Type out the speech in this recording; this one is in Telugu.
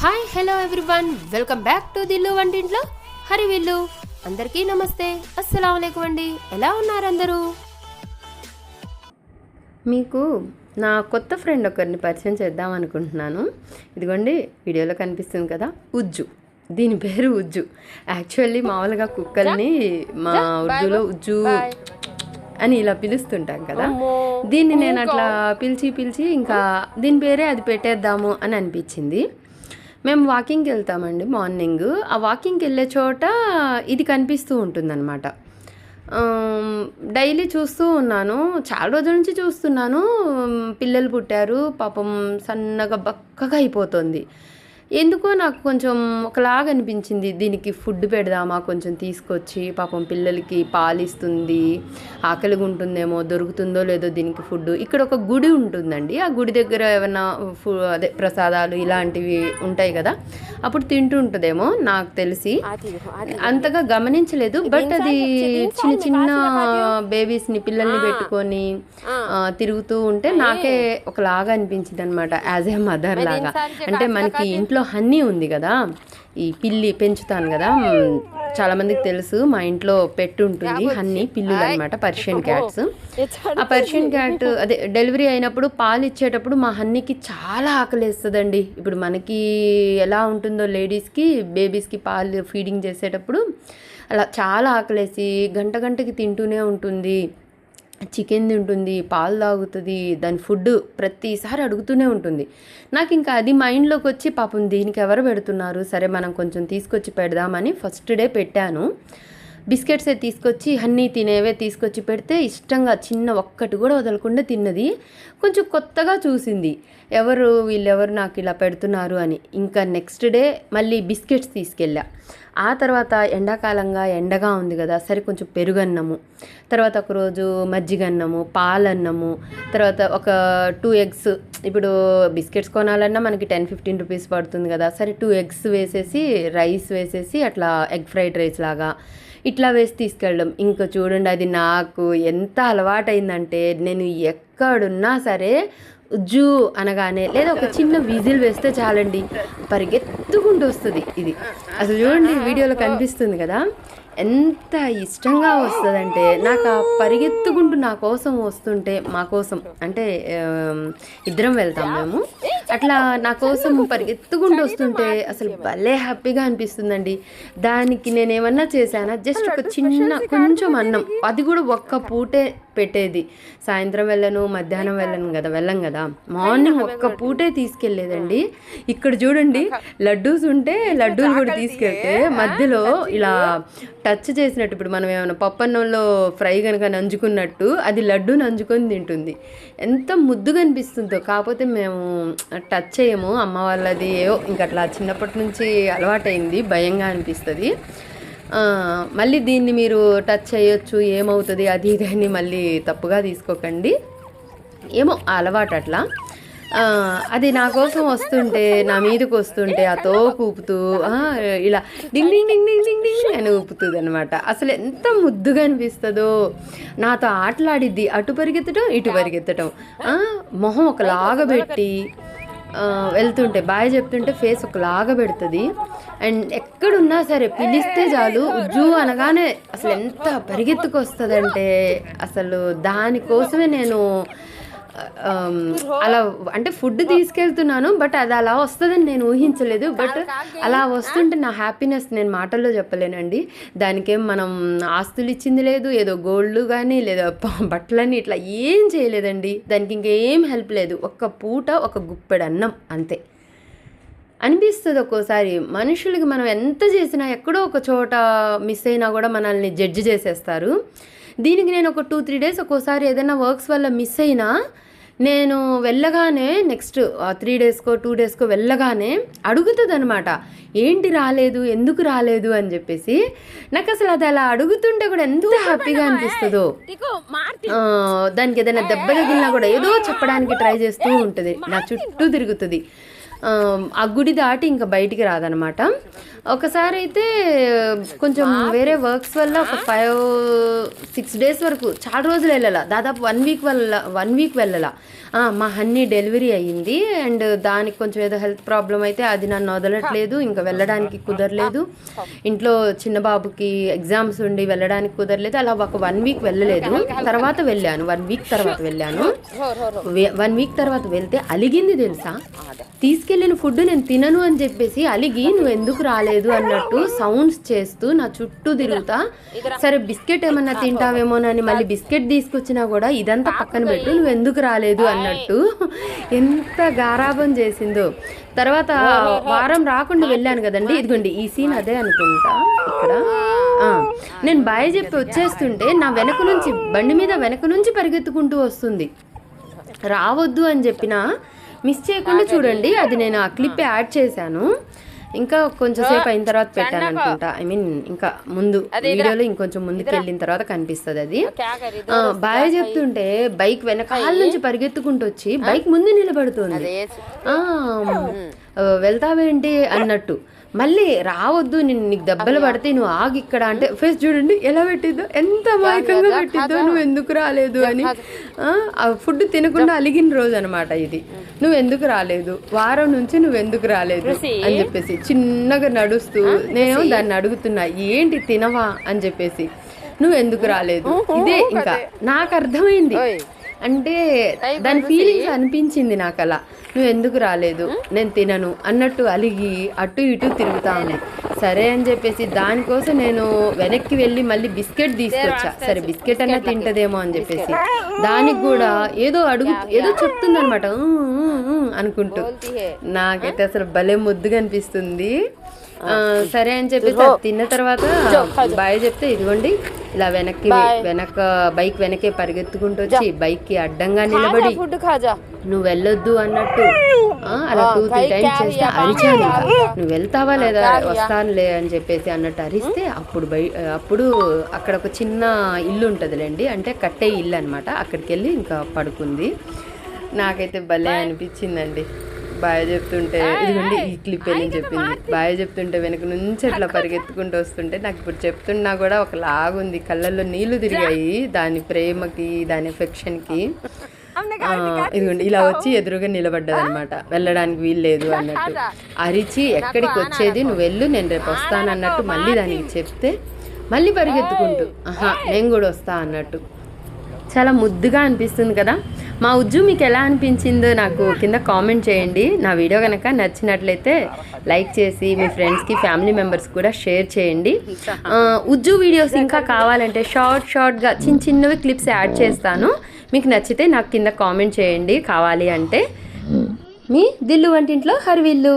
Hi hello everyone, welcome back to దిల్లు వంటింట్లో హరివిల్లు. అందరికీ నమస్తే, అస్సలాము అలైకుం అండి. ఎలా ఉన్నారు అందరూ? మీకు నా కొత్త ఫ్రెండ్ ఒకరిని పరిచయం చేద్దాం అనుకుంటున్నాను. ఇదిగోండి వీడియోలో కనిపిస్తుంది కదా, ఉజ్జు. దీని పేరు ఉజ్జు. యాక్చువల్లీ మామూలుగా కుక్కల్ని మా ఉర్దూలో ఉజ్జు అని ఇలా పిలుస్తుంటాం కదా, దీన్ని నేను అట్లా పిలిచి ఇంకా దీని పేరే అది పెట్టేద్దాము అని అనిపించింది. మేము వాకింగ్కి వెళ్తామండి మార్నింగ్. ఆ వాకింగ్కి వెళ్ళే చోట ఇది కనిపిస్తూ ఉంటుందన్నమాట. డైలీ చూస్తూ ఉన్నాను, చాలా రోజుల నుంచి చూస్తున్నాను. పిల్లలు పుట్టారు, పాపం సన్నగా బక్కగా అయిపోతుంది. ఎందుకో నాకు కొంచెం ఒకలాగా అనిపించింది, దీనికి ఫుడ్ పెడదామా కొంచెం తీసుకొచ్చి. పాపం పిల్లలకి పాలిస్తుంది, ఆకలిగా ఉంటుందేమో, దొరుకుతుందో లేదో దీనికి ఫుడ్. ఇక్కడ ఒక గుడి ఉంటుందండి, ఆ గుడి దగ్గర ఏమైనా అదే ప్రసాదాలు ఇలాంటివి ఉంటాయి కదా, అప్పుడు తింటూ ఉంటుందేమో నాకు తెలిసి. అంతగా గమనించలేదు, బట్ అది చిన్న చిన్న బేబీస్ని పిల్లల్ని పెట్టుకొని తిరుగుతూ ఉంటే నాకే ఒకలాగా అనిపించింది అనమాట, యాజ్ ఏ మదర్ లాగా. అంటే మనకి ఇంట్లో హన్నీ ఉంది కదా, ఈ పిల్లి పెంచుతాను కదా, చాలా మందికి తెలుసు, మా ఇంట్లో పెట్టి ఉంటుంది హన్నీ, పిల్లులు అనమాట, పర్షియన్ క్యాట్స్. ఆ పర్షియన్ క్యాట్ అదే డెలివరీ అయినప్పుడు పాలు ఇచ్చేటప్పుడు మా హన్నీకి చాలా ఆకలేస్తుందండి. ఇప్పుడు మనకి ఎలా ఉంటుందో లేడీస్కి, బేబీస్కి పాలు ఫీడింగ్ చేసేటప్పుడు అలా చాలా ఆకలేసి గంటకి తింటూనే ఉంటుంది. చికెన్ తింటుంది, పాలు తాగుతుంది, దాని ఫుడ్ ప్రతిసారి అడుగుతూనే ఉంటుంది. నాకు ఇంకా అది మైండ్లోకి వచ్చి, పాపం దీనికి ఎవరు పెడుతున్నారు, సరే మనం కొంచెం తీసుకొచ్చి పెడదామని ఫస్ట్ డే పెట్టాను. బిస్కెట్సే తీసుకొచ్చి హన్నీ తినేవే తీసుకొచ్చి పెడితే ఇష్టంగా చిన్న ఒక్కటి కూడా వదలకుండా తిన్నది. కొంచెం కొత్తగా చూసింది, వీళ్ళెవరు నాకు ఇలా పెడుతున్నారు అని. ఇంకా నెక్స్ట్ డే మళ్ళీ బిస్కెట్స్ తీసుకెళ్ళా. ఆ తర్వాత ఎండగా ఉంది కదా, సరే కొంచెం పెరుగన్నము, తర్వాత ఒకరోజు మజ్జిగన్నము, పాలన్నము, తర్వాత ఒక 2 eggs. ఇప్పుడు బిస్కెట్స్ కొనాలన్నా మనకి 10-15 రూపీస్ పడుతుంది కదా, సరే 2 eggs వేసేసి రైస్ వేసేసి అట్లా ఎగ్ ఫ్రైడ్ రైస్ లాగా ఇట్లా వేసి తీసుకెళ్ళడం. ఇంకా చూడండి, అది నాకు ఎంత అలవాటైందంటే, నేను ఎక్కడున్నా సరే ఉజ్జు అనగానే లేదా ఒక చిన్న విజిల్ వేస్తే చాలండి, పరిగెత్తుకుంటూ వస్తుంది. ఇది అసలు చూడండి వీడియోలో కనిపిస్తుంది కదా, ఎంత ఇష్టంగా వస్తుందంటే, నాకు ఆ పరిగెత్తుకుంటూ నా కోసం వస్తుంటే, మా కోసం అంటే ఇద్దరం వెళ్తాం మేము, అట్లా నా కోసం పరిగెత్తుకుంటూ వస్తుంటే అసలు భలే హ్యాపీగా అనిపిస్తుందండి. దానికి నేనేమన్నా చేశానా, జస్ట్ ఒక చిన్న కొంచెం అన్నం, అది కూడా ఒక్క పూటే పెట్టేది. సాయంత్రం మధ్యాహ్నం వెళ్ళం కదా, మార్నింగ్ ఒక్క పూటే తీసుకెళ్ళేదండి. ఇక్కడ చూడండి లడ్డూస్ ఉంటే లడ్డూలు కూడా తీసుకెళ్తే మధ్యలో ఇలా టచ్ చేసినట్టు, ఇప్పుడు మనం ఏమైనా పప్పన్నంలో ఫ్రై కనుక నంజుకున్నట్టు అది లడ్డూ నంజుకొని తింటుంది. ఎంత ముద్దుగా అనిపిస్తుందో. కాకపోతే మేము టచ్ చేయము, అమ్మ వాళ్ళది ఏవో ఇంకట్లా చిన్నప్పటి నుంచి అలవాటైంది, భయంగా అనిపిస్తుంది. మళ్ళీ దీన్ని మీరు టచ్ చేయొచ్చు, ఏమవుతుంది అది ఇది అని మళ్ళీ తప్పుగా తీసుకోకండి, ఏమో అలవాటు అట్లా. అది నా కోసం వస్తుంటే, నా మీదకి వస్తుంటే ఆ తోపు ఊపుతూ ఇలా డింగ్ డింగ్ డింగ్ డింగ్ డింగ్ డింగ్ అని ఊపుతుంది అనమాట. అసలు ఎంత ముద్దుగా అనిపిస్తుందో. నాతో ఆటలాడిద్ది, అటు పరిగెత్తడం ఇటు పరిగెత్తడం, మొహం ఒకలాగా పెట్టి వెళ్తుంటే, బాయ్ చెప్తుంటే ఫేస్ ఒకలాగా పెడుతుంది. అండ్ ఎక్కడున్నా సరే పిలిస్తే చాలు, ఉజ్జు అనగానే అసలు ఎంత పరిగెత్తుకొస్తుందంటే, అసలు దానికోసమే నేను అలా అంటే ఫుడ్ తీసుకెళ్తున్నాను, బట్ అది అలా వస్తుందని నేను ఊహించలేదు. బట్ అలా వస్తుంటే నా హ్యాపీనెస్ నేను మాటల్లో చెప్పలేనండి. దానికేం మనం ఆస్తులు ఇచ్చింది లేదు, ఏదో గోల్డ్ కానీ లేదా బట్టలని ఇట్లా ఏం చేయలేదండి. దానికి ఇంకేం హెల్ప్ లేదు, ఒక్క పూట ఒక గుప్పెడు అన్నం అంతే. అనిపిస్తుంది ఒక్కోసారి మనుషులకి మనం ఎంత చేసినా ఎక్కడో ఒక చోట మిస్ అయినా కూడా మనల్ని జడ్జి చేసేస్తారు. దీనికి నేను ఒక 2-3 days ఒక్కోసారి ఏదైనా వర్క్స్ వల్ల మిస్ అయినా, నేను వెళ్ళగానే నెక్స్ట్ 3 daysకో 2 daysకో వెళ్ళగానే అడుగుతుంది అనమాట, ఏంటి రాలేదు, ఎందుకు రాలేదు అని చెప్పేసి. నాకు అసలు అది అలా అడుగుతుంటే కూడా ఎంత హ్యాపీగా అనిపిస్తుందో. దానికి ఏదైనా దెబ్బ తగిలినా కూడా ఏదో చెప్పడానికి ట్రై చేస్తూ ఉంటుంది, నా చుట్టూ తిరుగుతుంది. ఆ గుడి దాటి ఇంకా బయటికి రాదనమాట. ఒకసారి అయితే కొంచెం వేరే వర్క్స్ వల్ల ఒక 5-6 డేస్ వరకు చాలా రోజులు వెళ్ళాల, దాదాపు 1 వీక్ వెళ్ళాల. మా హన్నీ డెలివరీ అయ్యింది అండ్ దానికి కొంచెం ఏదో హెల్త్ ప్రాబ్లం అయితే అది నన్ను వదలట్లేదు, ఇంకా వెళ్ళడానికి కుదరలేదు. ఇంట్లో చిన్న బాబుకి ఎగ్జామ్స్ ఉండి వెళ్ళడానికి కుదరలేదు. అలా ఒక 1 వీక్ వెళ్ళలేదు. తర్వాత వెళ్ళాను, 1 వీక్ తర్వాత వెళ్ళాను. 1 వీక్ తర్వాత వెళ్తే అలిగింది తెలుసా. తీసుకెళ్ళిన ఫుడ్ నేను తినను అని చెప్పేసి అలిగి నువ్వు ఎందుకు రాలేదు అన్నట్టు సౌండ్స్ చేస్తూ నా చుట్టూ తిరుగుతా. సరే బిస్కెట్ ఏమన్నా తింటావేమోనని మళ్ళీ బిస్కెట్ తీసుకొచ్చినా కూడా ఇదంతా పక్కన పెట్టు, నువ్వు ఎందుకు రాలేదు అన్నట్టు ఎంత గారాబం చేసిందో. తర్వాత వారం రాకుండా వెళ్ళాను కదండి, ఇదిగోండి ఈ సీన్ అదే అనుకుంటా. ఇక్కడ నేను బాయ్ చెప్పి వచ్చేస్తుంటే నా వెనక నుంచి బండి మీద వెనక నుంచి పరిగెత్తుకుంటూ వస్తుంది. రావద్దు అని చెప్పినా మిస్ చేయకుండా చూడండి, అది నేను ఆ క్లిప్ యాడ్ చేశాను. ఇంకా కొంచెం సేపు అయిన తర్వాత పెట్టాను అనుకుంటా, ఐ మీన్ ఇంకా ముందు వీడియోలో ఇంకొంచెం ముందుకు వెళ్ళిన తర్వాత కనిపిస్తుంది అది. బాయ్ చెప్తుంటే బైక్ వెనకాల నుంచి పరిగెత్తుకుంటూ వచ్చి బైక్ ముందు నిలబడుతుంది. వెళ్తావేంటి అన్నట్టు, మళ్ళీ రావద్దు నీకు దెబ్బలు పడితే నువ్వు ఆగి ఇక్కడ అంటే ఫేస్ చూడండి ఎలా పెట్టిద్దో, ఎంత అమాయకంగా పెట్టిద్దో, నువ్వు ఎందుకు రాలేదు అని. ఆ ఫుడ్ తినకుండా అలిగిన రోజు అనమాట ఇది. నువ్వు ఎందుకు రాలేదు, వారం నుంచి నువ్వు ఎందుకు రాలేదు అని చెప్పేసి చిన్నగా నడుస్తూ నేను దాన్ని అడుగుతున్నా, ఏంటి తినవా అని చెప్పేసి, నువ్వు ఎందుకు రాలేదు. ఇదే ఇంకా నాకు అర్థమైంది, అంటే దాని ఫీలింగ్స్ అనిపించింది నాకు అలా. నువ్వు ఎందుకు రాలేదు, నేను తినను అన్నట్టు అలిగి అటు ఇటు తిరుగుతా ఉన్నాయి. సరే అని చెప్పేసి దానికోసం నేను వెనక్కి వెళ్ళి మళ్ళీ బిస్కెట్ తీసుకొచ్చా. సరే బిస్కెట్ అన్నా తింటదేమో అని చెప్పేసి దానికి కూడా ఏదో చెప్తుంది అనమాట అనుకుంటూ. నాకైతే అసలు భలే ముద్దుగా అనిపిస్తుంది. సరే అని చెప్పేసి తిన్న తర్వాత బాయ్ చెప్తే ఇదిగోండి ఇలా వెనక బైక్ వెనకే పరిగెత్తుకుంటూ వచ్చి బైక్ కి అడ్డంగా నిలబడి నువ్వు వెళ్ళొద్దు అన్నట్టు అలా 2-3 టైమ్స్ చేస్తే అరిచాను. నువ్వు వెళ్తావా లేదా, వస్తానులే అని చెప్పేసి అన్నట్టు అరిస్తే అప్పుడు అక్కడ ఒక చిన్న ఇల్లు ఉంటుందిలేండి, అంటే కట్టే ఇల్లు అనమాట. అక్కడికి వెళ్ళి ఇంకా పడుకుంది. నాకైతే భలే అనిపించిందండి బాయ్ చెప్తుంటే. ఇదిగోండి ఈ క్లిప్ అని చెప్పింది, బాయ్ చెప్తుంటే వెనక నుంచి అట్లా పరిగెత్తుకుంటూ వస్తుంటే నాకు ఇప్పుడు చెప్తున్నా కూడా ఒక లాగుంది, కళ్ళల్లో నీళ్లు తిరిగాయి దాని ప్రేమకి దాని ఎఫెక్షన్కి. ఇదిగోండి ఇలా వచ్చి ఎదురుగా నిలబడ్డది అనమాట, వెళ్ళడానికి వీల్లేదు అన్నట్టు. అరిచి ఎక్కడికి వచ్చేది, నువ్వు వెళ్ళు నేను రేపు వస్తాను అన్నట్టు మళ్ళీ దానికి చెప్తే మళ్ళీ పరిగెత్తుకుంటూ నేను కూడా వస్తా అన్నట్టు. చాలా ముద్దుగా అనిపిస్తుంది కదా. మా ఉజ్జు మీకు ఎలా అనిపించిందో నాకు కింద కామెంట్ చేయండి. నా వీడియో కనుక నచ్చినట్లయితే లైక్ చేసి మీ ఫ్రెండ్స్కి ఫ్యామిలీ మెంబర్స్ కూడా షేర్ చేయండి. ఉజ్జు వీడియోస్ ఇంకా కావాలంటే షార్ట్గా చిన్నవి క్లిప్స్ యాడ్ చేస్తాను. మీకు నచ్చితే నాకు కింద కామెంట్ చేయండి కావాలి అంటే. మీ దిల్లు వంటింట్లో హర్విల్లు.